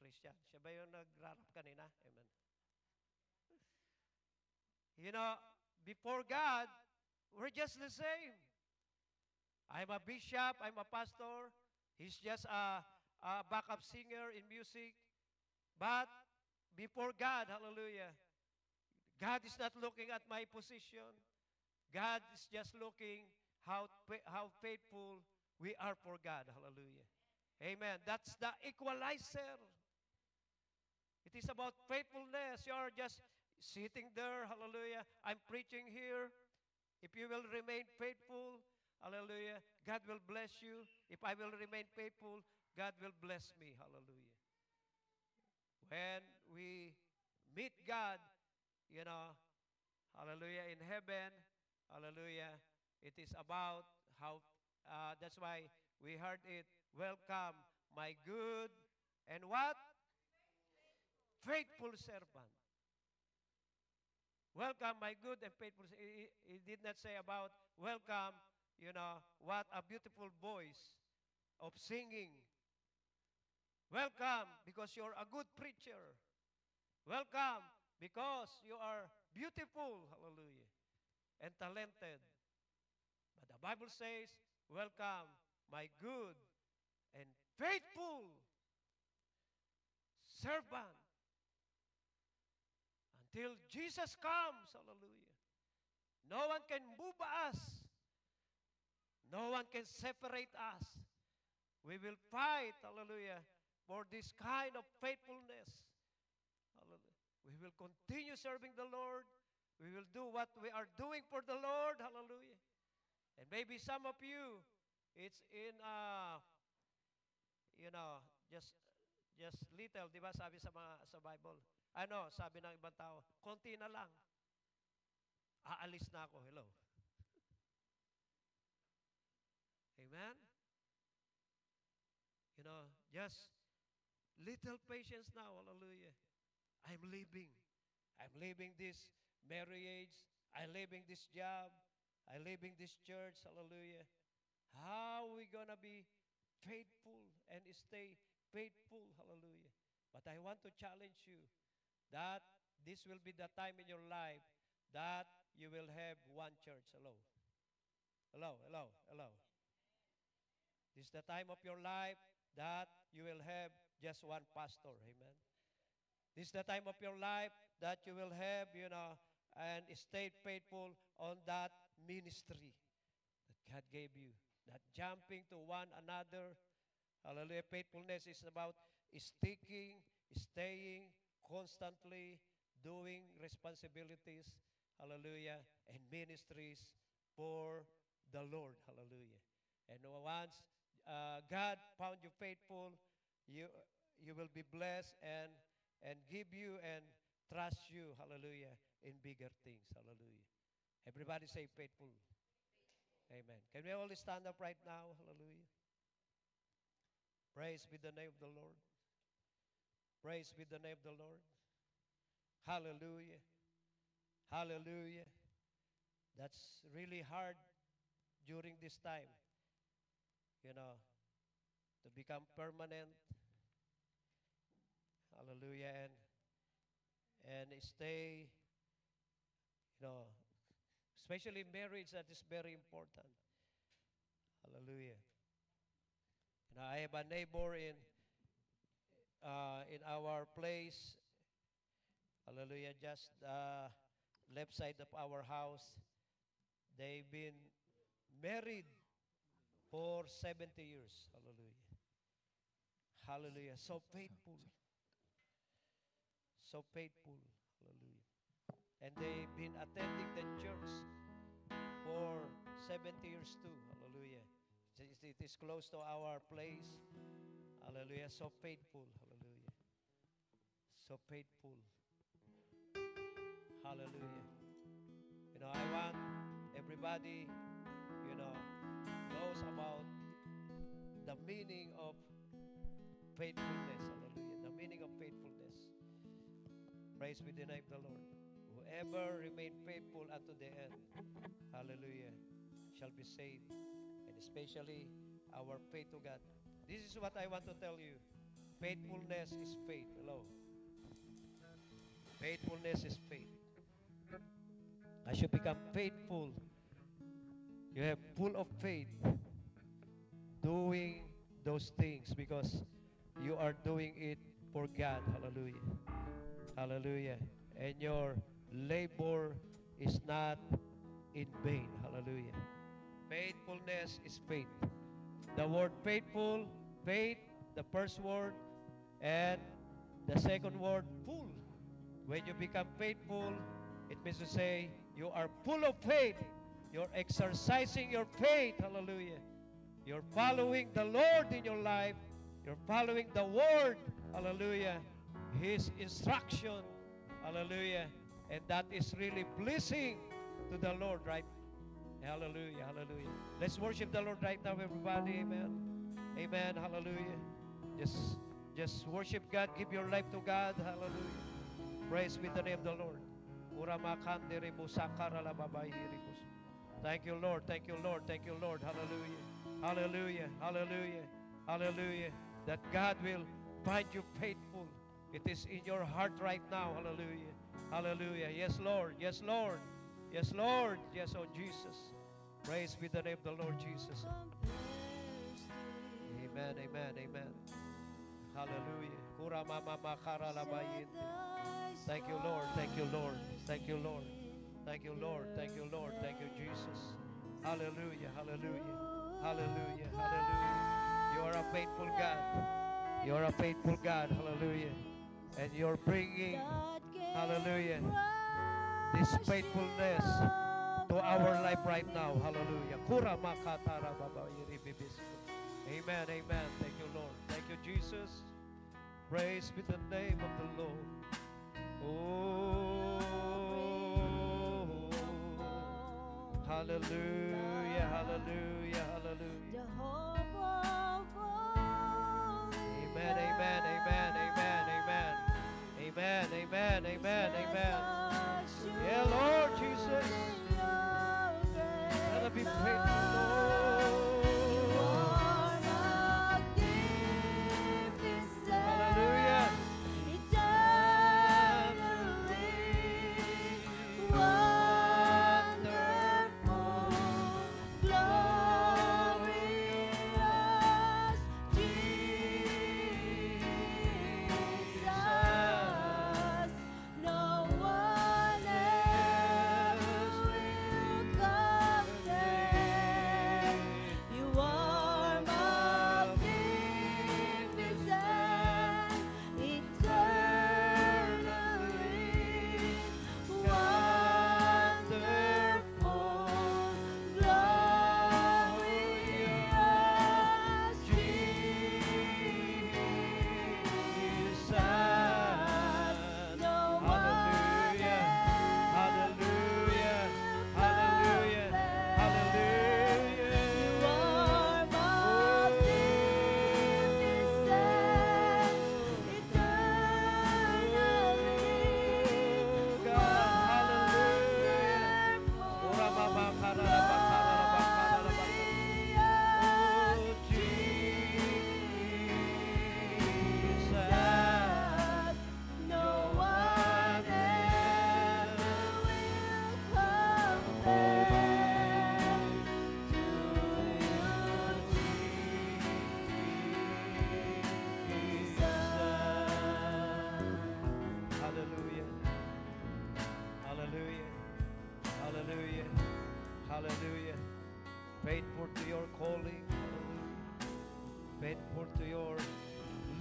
Christian. Siya ba yung nag-rap kanina? Amen. Before God, we're just the same. I'm a bishop, I'm a pastor. He's just a backup singer in music. But before God, hallelujah, God is not looking at my position. God is just looking how faithful we are for God. Hallelujah. Amen. That's the equalizer. It is about faithfulness. You are just sitting there. Hallelujah. I'm preaching here. If you will remain faithful, hallelujah, God will bless you. If I will remain faithful, God will bless me. Hallelujah. When we meet God, hallelujah, in heaven, hallelujah, it is about how, that's why we heard it, welcome my good and what? Faithful servant. Welcome my good and faithful servant. He did not say about welcome, what a beautiful voice of singing. Welcome because you're a good preacher. Welcome because you are beautiful, hallelujah, and talented. But the Bible says, welcome my good and faithful servant. Until Jesus comes, hallelujah. No one can move us. No one can separate us. We will fight, hallelujah, for this kind of faithfulness. Hallelujah. We will continue serving the Lord. We will do what we are doing for the Lord. Hallelujah. And maybe some of you, it's in, just little, di ba sabi sa Bible? Sabi ng ibang tao, konti na lang. Aalis na ako. Hello. Amen? Just little patience now. Hallelujah. I'm leaving. I'm leaving this marriage. I'm leaving this job. I'm leaving this church. Hallelujah. How we gonna be faithful and stay faithful? Hallelujah. But I want to challenge you that this will be the time in your life that you will have one church. Hello. Hello, hello, hello. This is the time of your life that you will have just one pastor. Amen. This is the time of your life that you will have, and stay faithful on that ministry that God gave you. Not jumping to one another. Hallelujah. Faithfulness is about sticking, staying, constantly doing responsibilities. Hallelujah. And ministries for the Lord. Hallelujah. And once God found you faithful, you you will be blessed and give you and trust you. Hallelujah. In bigger things. Hallelujah. Everybody say faithful. Amen. Can we all stand up right now? Hallelujah. Praise be the name of the Lord. Praise be the name of the Lord. Hallelujah. Hallelujah. That's really hard during this time, to become permanent. Hallelujah. And stay, especially marriage, that is very important. Hallelujah. I have a neighbor in our place. Hallelujah. Just left side of our house. They've been married for 70 years. Hallelujah. Hallelujah. So faithful. So faithful. Hallelujah. And they've been attending the church for 70 years too. Hallelujah. It is close to our place. Hallelujah. So faithful. Hallelujah. So faithful. Hallelujah. I want everybody, knows about the meaning of faithfulness. Hallelujah. The meaning of faithfulness. Praise be the name of the Lord. Whoever remain faithful unto the end, hallelujah, shall be saved. And especially our faith to God. This is what I want to tell you. Faithfulness is faith. Hello. Faithfulness is faith. As you become faithful, you have full of faith doing those things because you are doing it for God. Hallelujah. Hallelujah. And your labor is not in vain. Hallelujah. Faithfulness is faith. The word faithful, faith, the first word, and the second word, full. When you become faithful, it means to say you are full of faith. You're exercising your faith. Hallelujah. You're following the Lord in your life. You're following the word. Hallelujah. His instruction. Hallelujah. And that is really pleasing to the Lord, right? Hallelujah. Hallelujah. Let's worship the Lord right now, everybody. Amen. Amen. Hallelujah. Just worship God. Give your life to God. Hallelujah. Praise be the name of the Lord. Thank you, Lord. Thank you, Lord. Thank you, Lord. Hallelujah. Hallelujah. Hallelujah. Hallelujah. That God will find you faithful. It is in your heart right now. Hallelujah. Hallelujah. Yes, Lord. Yes, Lord. Yes, Lord. Yes, oh Jesus. Praise be the name of the Lord Jesus. Amen. Amen. Amen. Hallelujah. Thank you, Lord. Thank you, Lord. Thank you, Lord. Thank you, Lord. Thank you, Lord. Thank you, Jesus. Hallelujah. Hallelujah. Hallelujah. Hallelujah. You are a faithful God. You are a faithful God. Hallelujah. And you're bringing, hallelujah, this faithfulness to our life right now. Hallelujah. Amen. Amen. Thank you, Lord. Thank you, Jesus. Praise be the name of the Lord. Oh, hallelujah, hallelujah, hallelujah. Amen, amen, amen, amen, amen. Amen, amen, amen, amen. Yeah, Lord Jesus. Let us be faithful, Lord.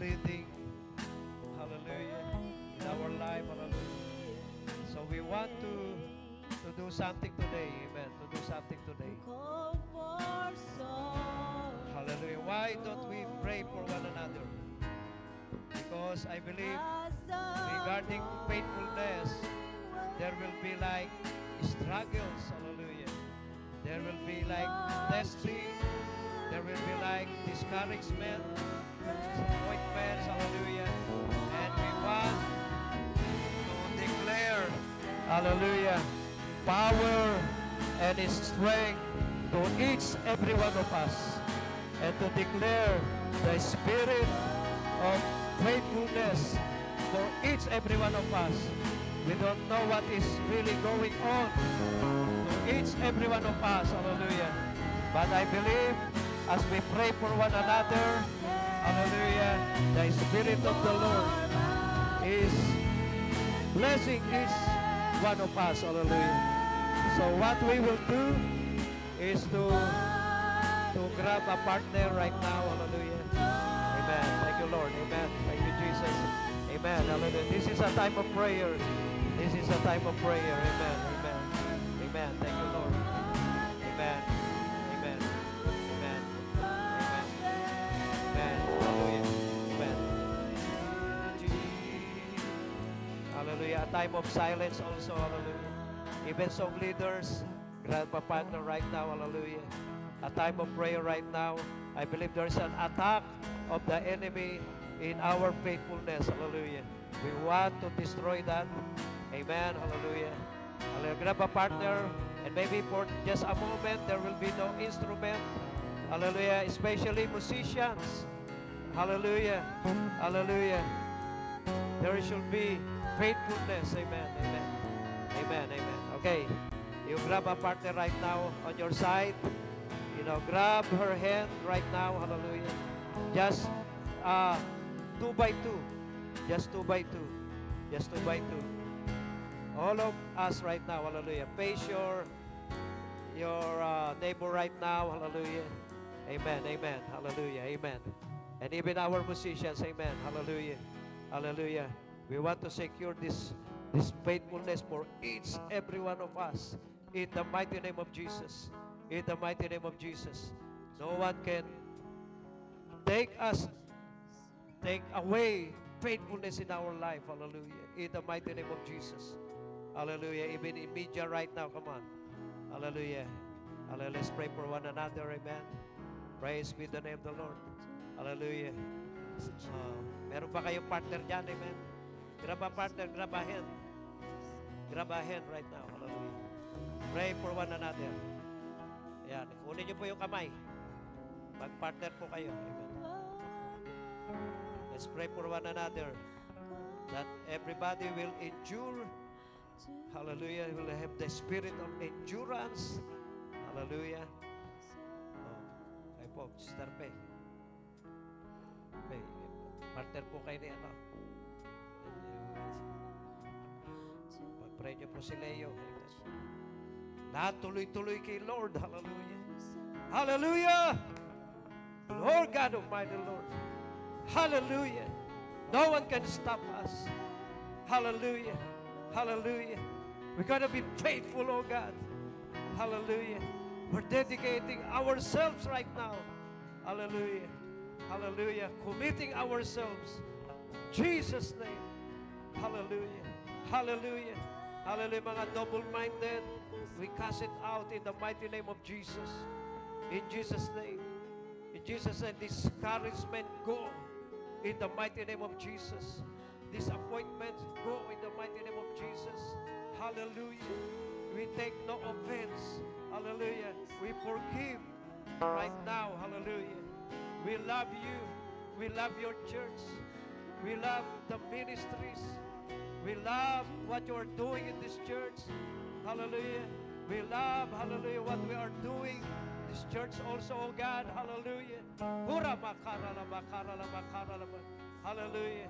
leading, hallelujah, in our life, hallelujah. So we want to do something today, amen, to do something today. Hallelujah. Why don't we pray for one another? Because I believe regarding faithfulness, there will be like struggles, hallelujah. There will be like testing, there will be like discouragement, disappointments, hallelujah. And we want to declare, hallelujah, power and His strength to each every one of us, and to declare the spirit of faithfulness for each every one of us. We don't know what is really going on to each every one of us, hallelujah. But I believe as we pray for one another, hallelujah, the Spirit of the Lord is blessing each one of us, hallelujah. So what we will do is to grab a partner right now, hallelujah. Amen. Thank you, Lord. Amen. Thank you, Jesus. Amen. Hallelujah. This is a time of prayer. This is a time of prayer. Amen. Amen. Amen. Thank you, Lord. Amen. Amen. Amen. Amen. Amen. Hallelujah. Amen. Hallelujah. A time of silence also. Hallelujah. Even song leaders, grab a partner right now. Hallelujah. A time of prayer right now. I believe there's an attack of the enemy in our faithfulness. Hallelujah. We want to destroy that. Amen. Hallelujah. Hallelujah. Grab a partner, and maybe for just a moment there will be no instrument. Hallelujah. Especially musicians. Hallelujah. Hallelujah. There should be faithfulness. Amen. Amen. Amen. Amen. Okay. You grab a partner right now on your side. You know, grab her hand right now. Hallelujah. Just 2 by 2. Just 2 by 2. Just 2 by 2. All of us right now. Hallelujah. Face your neighbor right now. Hallelujah. Amen. Amen. Hallelujah. Amen. And even our musicians. Amen. Hallelujah. Hallelujah. We want to secure this faithfulness for each every one of us in the mighty name of Jesus. In the mighty name of Jesus. No one can take away faithfulness in our life. Hallelujah. In the mighty name of Jesus. Hallelujah. Even in media right now, come on. Hallelujah. Hallelujah. Let's pray for one another. Amen. Praise be the name of the Lord. Hallelujah. Meron ba kayong partner dyan? Amen. Grab a partner, grab a hand. Grab a hand right now. Hallelujah. Pray for one another. Ayan. Kunin niyo po yung kamay. Mag-partner po kayo. Amen. Let's pray for one another that everybody will endure. Hallelujah. Will have the spirit of endurance. Hallelujah. Kayo po, Sister Pei. Pei, partner po kayo ni ano. Pag-pray niyo po si Leo. Lahat tuloy-tuloy kay Lord. Hallelujah. Hallelujah. Lord God Almighty, Lord. Hallelujah. No one can stop us. Hallelujah. Hallelujah. We're going to be faithful, oh God. Hallelujah. We're dedicating ourselves right now. Hallelujah. Hallelujah. Committing ourselves. Jesus' name. Hallelujah. Hallelujah. Hallelujah. Mga double-minded, we cast it out in the mighty name of Jesus. In Jesus' name. In Jesus' name, discouragement go in the mighty name of Jesus. Disappointments go in the mighty name of Jesus. Hallelujah. We take no offense. Hallelujah. We forgive right now. Hallelujah. We love you. We love your church. We love the ministries. We love what you are doing in this church. Hallelujah. We love, hallelujah, what we are doing in this church also, oh God. Hallelujah. Hallelujah.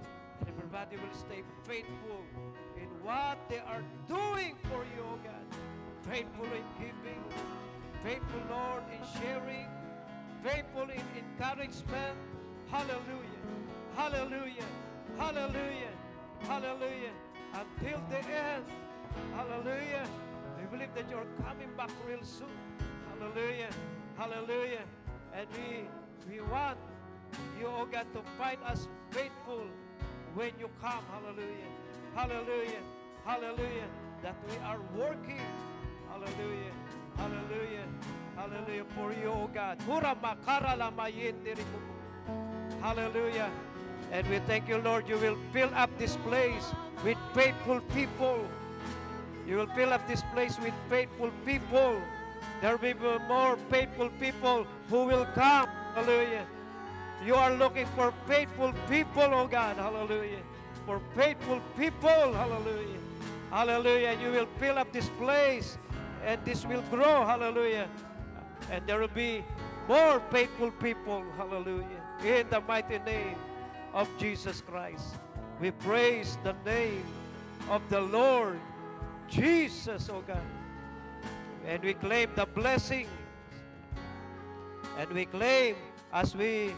Everybody will stay faithful in what they are doing for you, oh God. Faithful in giving. Faithful, Lord, in sharing. Faithful in encouragement. Hallelujah. Hallelujah. Hallelujah. Hallelujah. Until the end. Hallelujah. We believe that you're coming back real soon. Hallelujah. Hallelujah. And we want you, oh God, to find us faithful when you come. Hallelujah. Hallelujah. Hallelujah. That we are working. Hallelujah. Hallelujah. Hallelujah. For you, oh God. Hallelujah. And we thank you, Lord, you will fill up this place with faithful people. You will fill up this place with faithful people. There will be more faithful people who will come. Hallelujah. You are looking for faithful people, oh God. Hallelujah. For faithful people. Hallelujah. Hallelujah. And you will fill up this place. And this will grow. Hallelujah. And there will be more faithful people. Hallelujah. In the mighty name of Jesus Christ. We praise the name of the Lord Jesus, oh God. And we claim the blessing. And we claim as we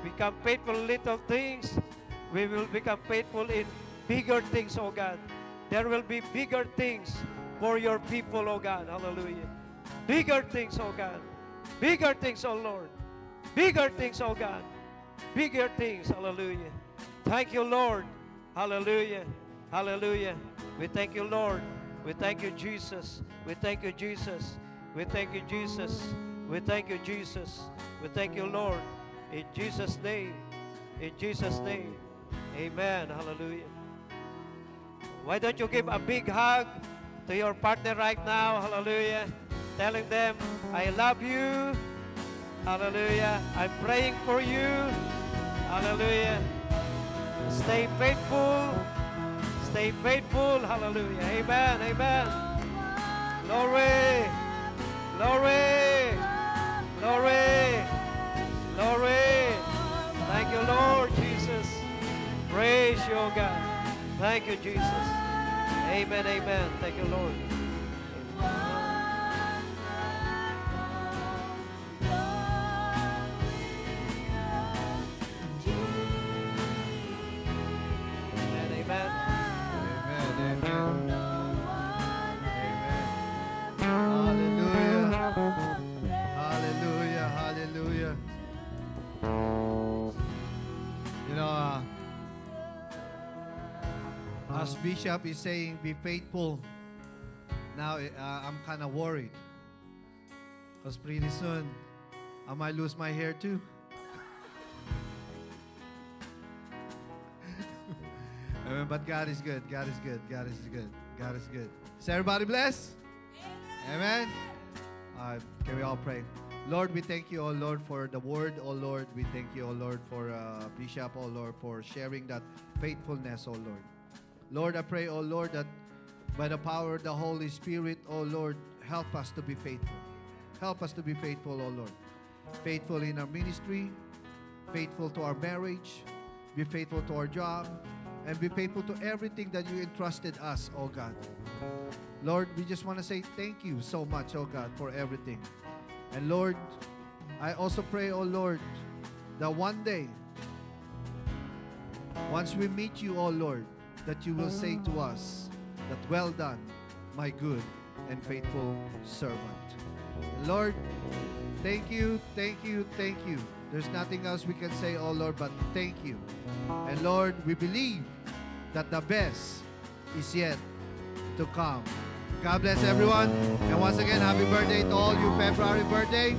become faithful in little things, we will become faithful in bigger things, oh God. There will be bigger things for your people, oh God. Hallelujah. Bigger things, oh God. Bigger things, oh Lord. Bigger things, oh God. Bigger things. Hallelujah. Thank you, Lord. Hallelujah. Hallelujah. We thank you, Lord. We thank you, Jesus. We thank you, Jesus. We thank you, Jesus. We thank you, Jesus. We thank you, Lord. In Jesus' name. In Jesus' name. Amen. Hallelujah. Why don't you give a big hug to your partner right now? Hallelujah. Telling them, I love you. Hallelujah. I'm praying for you. Hallelujah. Stay faithful. Stay faithful. Hallelujah. Amen. Amen. Glory. Glory. Glory. Glory. Thank you, Lord Jesus. Praise you, oh God. Thank you, Jesus. Amen. Amen. Thank you, Lord. As Bishop is saying, be faithful. Now, I'm kind of worried. Because pretty soon, I might lose my hair too. But God is good. God is good. God is good. God is good. Is everybody blessed? Amen. Can we all pray? Lord, we thank you, oh Lord, for the word, oh Lord. We thank you, oh Lord, for Bishop, oh Lord, for sharing that faithfulness, oh Lord. Lord, I pray, oh Lord, that by the power of the Holy Spirit, oh Lord, help us to be faithful. Help us to be faithful, oh Lord. Faithful in our ministry, faithful to our marriage, be faithful to our job, and be faithful to everything that you entrusted us, oh God. Lord, we just want to say thank you so much, oh God, for everything. And Lord, I also pray, oh Lord, that one day, once we meet you, oh Lord, that you will say to us that, well done, my good and faithful servant. And Lord, thank you, thank you, thank you. There's nothing else we can say, oh Lord, but thank you. And Lord, we believe that the best is yet to come. God bless everyone. And once again, happy birthday to all you February birthday.